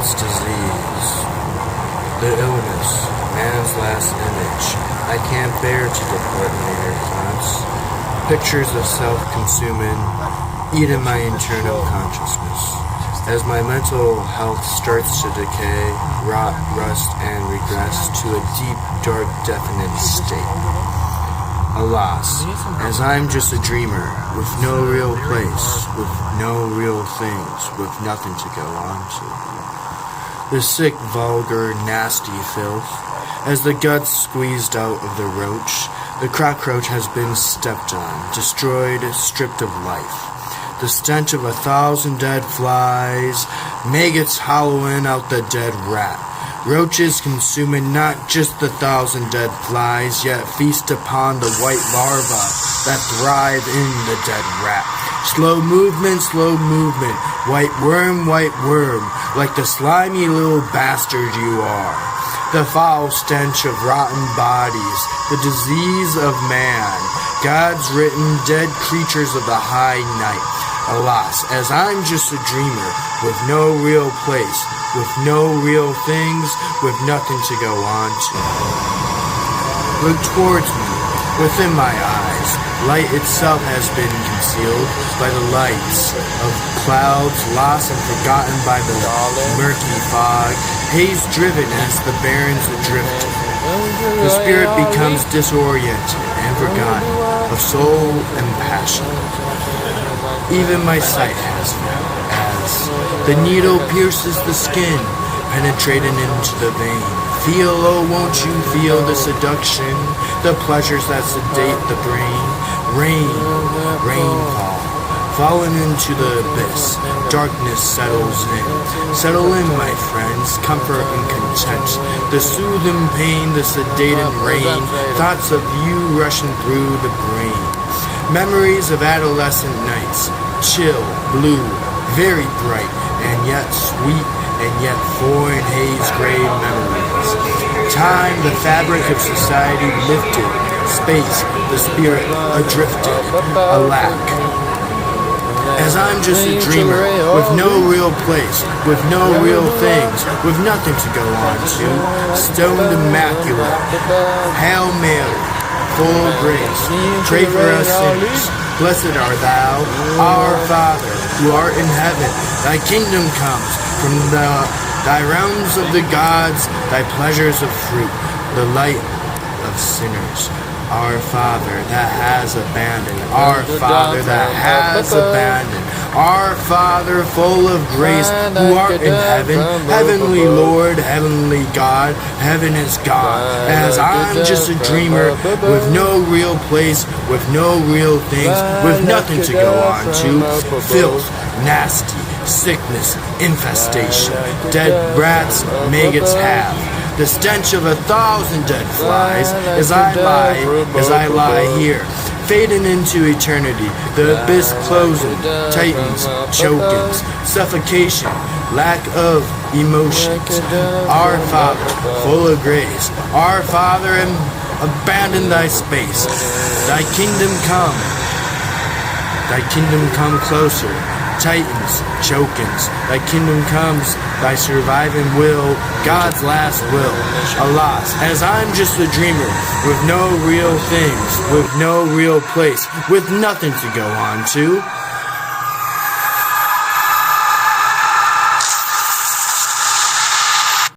man's disease, the illness, man's last image. I can't bear to depart near thoughts. Pictures of self-consuming eat in my internal consciousness. As my mental health starts to decay, rot, rust, and regress to a deep, dark, definite state. Alas, as I'm just a dreamer, with no real place, with no real things, with nothing to go on to. The sick, vulgar, nasty filth, as the guts squeezed out of the roach, the cockroach has been stepped on, destroyed, stripped of life. The stench of 1,000 dead flies, maggots hollowing out the dead rat. Roaches consuming not just the 1,000 dead flies, yet feast upon the white larvae that thrive in the dead rat. Slow movement, white worm, like the slimy little bastard you are. The foul stench of rotten bodies, the disease of man, God's written dead creatures of the high night. Alas, as I'm just a dreamer, with no real place, with no real things, with nothing to go on to. Look towards me, within my eyes, light itself has been concealed by the lights of clouds, lost and forgotten by the murky fog, haze driven as the barrens adrift. The spirit becomes disoriented and forgotten, of soul and passion. Even my sight has now, as the needle pierces the skin, penetrating into the vein. Feel, oh, won't you feel the seduction, the pleasures that sedate the brain. Rainfall, falling into the abyss, darkness settles in. Settle in, my friends, comfort and content. The soothing pain, the sedating rain, thoughts of you rushing through the brain. Memories of adolescent nights, chill, blue, very bright, and yet sweet, and yet foreign haze-gray memories. Time, the fabric of society lifted, space, the spirit adrifted, alack. As I'm just a dreamer, with no real place, with no real things, with nothing to go on to, stoned immaculate, Hail Mary, full of grace, pray for us sinners. Blessed art thou, our Father, who art in heaven. Thy kingdom comes from thy realms of the gods, thy pleasures of fruit, the light of sinners. Our Father that has abandoned, our Father that has abandoned, our Father full of grace, who art in heaven, heavenly Lord, heavenly God, heaven is God. As I'm just a dreamer, with no real place, with no real things, with nothing to go on to, filth, nasty, sickness, infestation, dead rats, maggots have. The stench of 1,000 dead flies, as I lie here, fading into eternity, the abyss closing, tightens, chokings, suffocation, lack of emotions. Our Father, full of grace, our Father, abandon thy space. Thy kingdom come closer. Titans, chokings, thy kingdom comes, thy surviving will, God's last will. Alas, as I'm just a dreamer, with no real things, with no real place, with nothing to go on to,